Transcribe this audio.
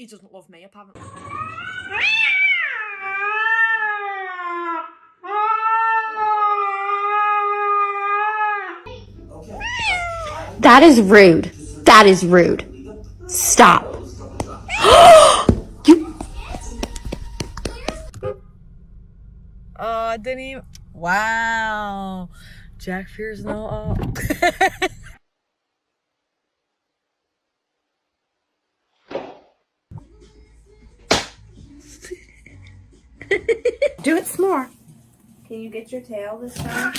he doesn't love me, apparently. That is rude. That is rude. Stop. You. Oh, didn't even. Wow. Jack fears no. Do it some more. Can you get your tail this time?